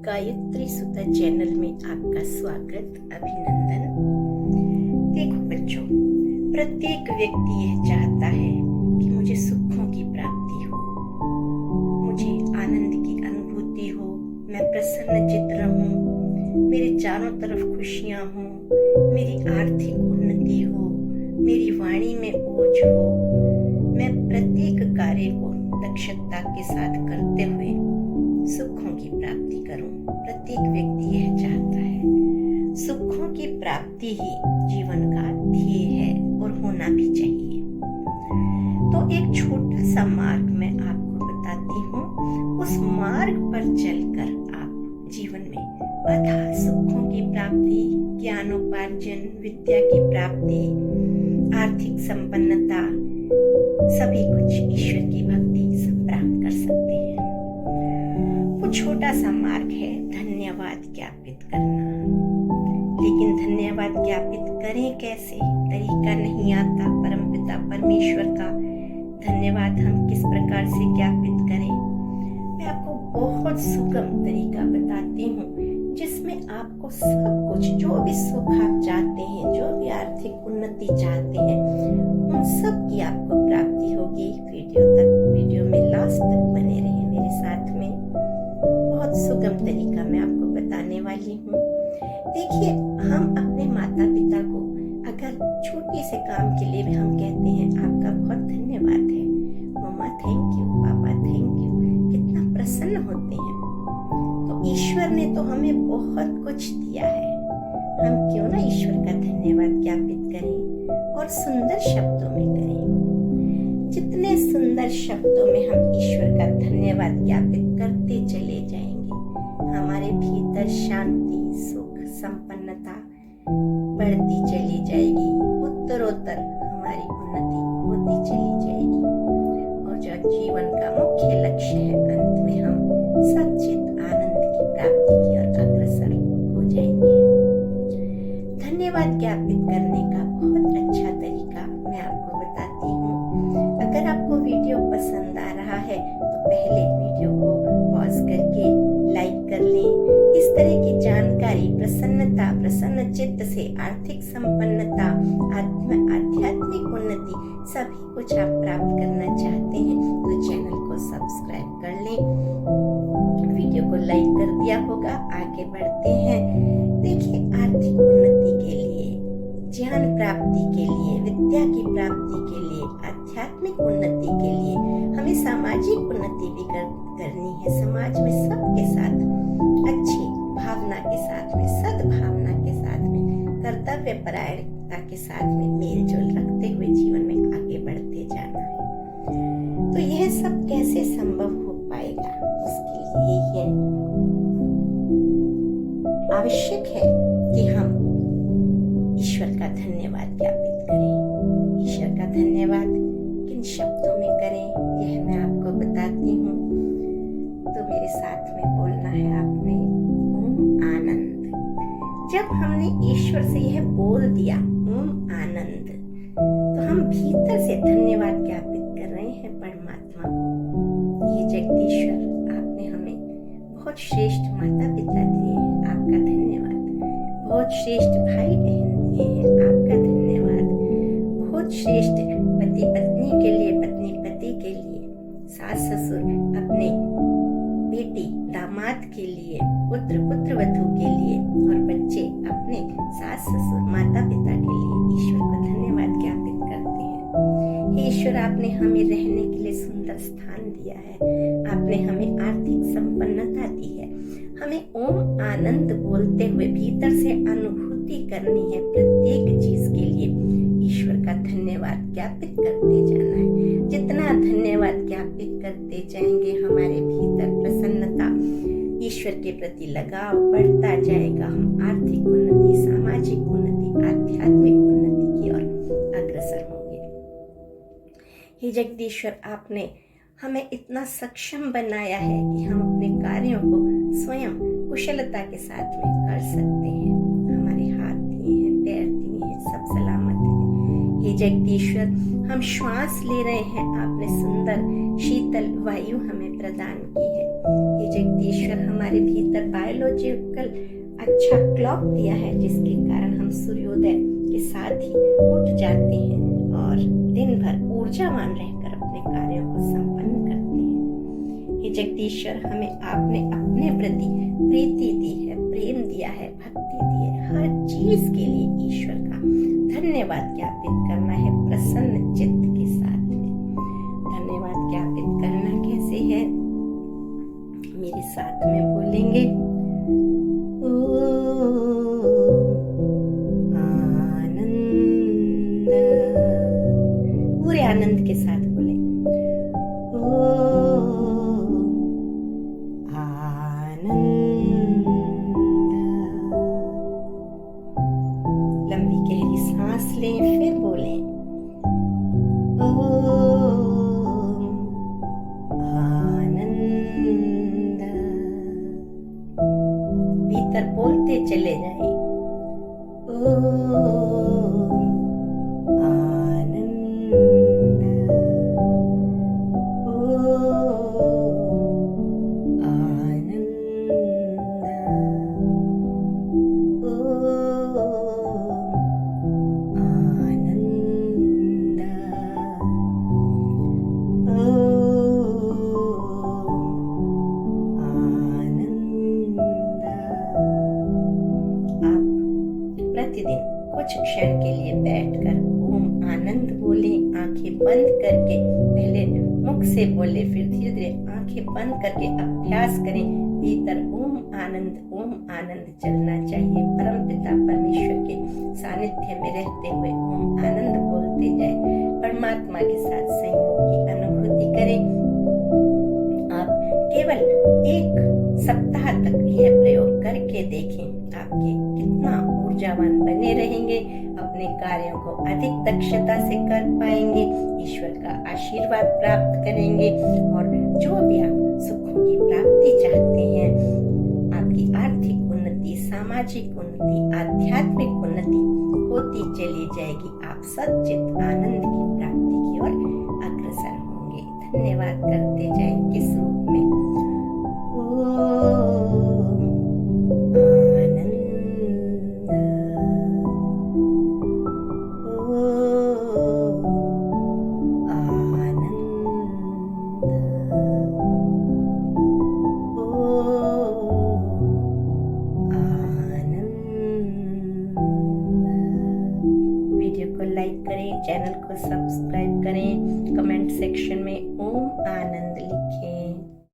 गायत्री सुधा channel में आपका स्वागत, अभिनंदन। देखो बच्चों, प्रत्येक व्यक्ति यह चाहता है कि मुझे सुखों की प्राप्ति हो, मुझे आनंद की अनुभूति हो, मैं प्रसन्न चित्त रहूं, मेरे चारों तरफ खुशियां हों, मेरी आर्थिक उन्नति हो, मेरी वाणी में ओज हो, मैं प्रत्येक कार्य को दक्षता के साथ करते हुए सुखों की प्राप्ति करूं। प्रत्येक व्यक्ति यह चाहता है। सुखों की प्राप्ति ही जीवन का ध्येय है और होना भी चाहिए। तो एक छोटा सा मार्ग मैं आपको बताती हूँ। उस मार्ग पर चलकर आप जीवन में अथाह सुखों की प्राप्ति, ज्ञानोपार्जन, विद्या की प्राप्ति, आर्थिक संपन्नता, सभी कुछ ईश्वर की भक्ति सब प्राप्त कर सकते हैं। वो छोटा सा मार्ग है धन्यवाद ज्ञापित करना। लेकिन धन्यवाद ज्ञापित करें कैसे, तरीका नहीं आता। परमपिता परमेश्वर का धन्यवाद हम किस प्रकार से ज्ञापित करें, मैं आपको बहुत सुगम तरीका बताती हूँ, जिसमें आपको सब कुछ, जो भी सुख आप चाहते हैं, जो भी आर्थिक उन्नति चाहते हैं, उन सब की आपको प्राप्ति होगी। वीडियो में लास्ट तक बने रहिए मेरे साथ में। बहुत सुगम तरीका मैं आपको बताने वाली हूँ। देखिए, हम अपने माता पिता को अगर छोटे से काम के लिए भी हम कहते हैं आपका बहुत धन्यवाद है, मम्मा थैंक यू, पापा थैंक यू, कितना प्रसन्न होते हैं। तो ईश्वर ने तो हमें बहुत कुछ दिया है, हम क्यों ना ईश्वर का धन्यवाद ज्ञापित करें और सुंदर शब्दों में करें। जितने सुंदर शब्दों में हम ईश्वर का धन्यवाद ज्ञापित करते चले जाएंगे, हमारे भीतर शांति, सुख, संपन्नता बढ़ती चली जाएगी, उत्तरोत्तर हमारी उन्नति होती चली जाएगी। और जो जीवन का मुख्य लक्ष्य है, अंत में हम सच्चित आनंद की प्राप्ति की ओर अग्रसर हो जाएंगे। धन्यवाद ज्ञापित करने का बहुत अच्छा तरीका मैं आपको बताती हूँ। अगर आपको वीडियो पसंद आ रहा है तो पहले वीडियो को पॉज करके लाइक कर लें। इस तरह की जानकारी, प्रसन्न चित्त से आर्थिक संपन्नता, आध्यात्मिक उन्नति, सभी कुछ आप प्राप्त करना चाहते हैं तो चैनल को सब्सक्राइब कर लें। वीडियो को लाइक कर दिया होगा। आगे बढ़ते हैं। देखिए, आर्थिक उन्नति के लिए, ज्ञान प्राप्ति के लिए, विद्या की प्राप्ति के लिए, आध्यात्मिक उन्नति के लिए हमें सामाजिक उन्नति भी करनी है। समाज में सबके साथ अच्छी भावना के साथ में, सद्भावना के साथ में, कर्तव्य परायणता के साथ में मेल जोल रखते हुए जीवन में आगे बढ़ते जाना है। तो यह सब कैसे संभव हो पाएगा, उसके लिए यह आवश्यक है कि हम ईश्वर का धन्यवाद ज्ञापित करें। ईश्वर का धन्यवाद किन शब्दों में करें, यह मैं आपको बताती हूँ। तो मेरे साथ में बोलना है आपने ओम आनंद। जब हमने ईश्वर से यह बोल दिया ओम आनंद, तो हम भीतर से धन्यवाद ज्ञापित कर रहे हैं परमात्मा को। ये जगदीश्वर, आपने हमें बहुत श्रेष्ठ माता पिता दिए हैं, आपका धन्यवाद। बहुत श्रेष्ठ भाई बहन दिए हैं, आपका धन्यवाद। बहुत श्रेष्ठ पति पत्नी के लिए, पत्नी पति के लिए, सास ससुर अपने बेटी दामाद के लिए, पुत्र पुत्र वधू के लिए, और बच्चे अपने सास ससुर माता पिता के लिए ईश्वर को धन्यवाद ज्ञापित करते हैं। हे ईश्वर, आपने हमें रहने के लिए सुंदर स्थान दिया है, आपने हमें आर्थिक संपन्नता दी है। हमें ओम आनंद बोलते हुए भीतर से अनुभूति करनी है प्रत्येक चीज के लिए। ईश्वर का धन्यवाद ज्ञापित करते जाना है। जितना धन्यवाद ज्ञापित करते जाएंगे, हमारे भीतर प्रसन्नता, ईश्वर के प्रति लगाव बढ़ता जाएगा। हम आर्थिक उन्नति, सामाजिक उन्नति, आध्यात्मिक उन्नति की ओर अग्रसर होंगे। हे जगदीश्वर, आपने हमें इतना सक्षम बनाया है कि हम अपने कार्यों को स्वयं कुशलता के साथ में कर सकते हैं। हमारे हाथ दिए हैं, पैर दिए हैं, सब सलामत है। हे जगदीश्वर, हम श्वास ले रहे हैं, आपने सुंदर शीतल वायु हमें प्रदान की है। ये जगदीश्वर हमारे भीतर बायोलॉजिकल अच्छा क्लॉक दिया है, जिसके कारण हम सूर्योदय के साथ ही उठ जाते हैं और दिन भर ऊर्जावान रहकर अपने कार्यों को संपन्न करते हैं। ये जगदीश्वर हमें आपने अपने प्रति प्रीति दी है, प्रेम दिया है, भक्ति दी है। हर चीज के लिए ईश्वर का धन्यवाद ज्ञापित करना है प्रसन्न चित्त के साथ में। धन्यवाद ज्ञापित करना कैसे है, मेरे साथ में बोलेंगे। आनंद, पूरे आनंद के साथ बोले। आनंद। लंबी गहरी सांस लें, फिर बोलें। आनंद। भीतर बोलते चले जाएं। आनंद। आनंद। प्रतिदिन कुछ क्षण के लिए बैठकर ओम आनंद बोलें, आंखें बंद करके। पहले मुख से बोले, फिर धीरे धीरे आंखें बंद करके अभ्यास करें। भीतर ओम आनंद चलना चाहिए। परम पिता परमेश्वर के सानिध्य में रहते हुए ओम आनंद बोलते जाए। परमात्मा के साथ संयोग की अनुभूति करें। आप केवल 1 सप्ताह तक यह प्रयोग करके देखें, आपके कितना ऊर्जावान बने रहेंगे, अपने कार्यों को अधिक दक्षता से कर पाएंगे, ईश्वर का आशीर्वाद प्राप्त करेंगे और जो भी आप सुखों की प्राप्ति चाहते हैं, आपकी आर्थिक उन्नति, सामाजिक उन्नति, आध्यात्मिक उन्नति होती चली जाएगी। आप सच्चित आनंद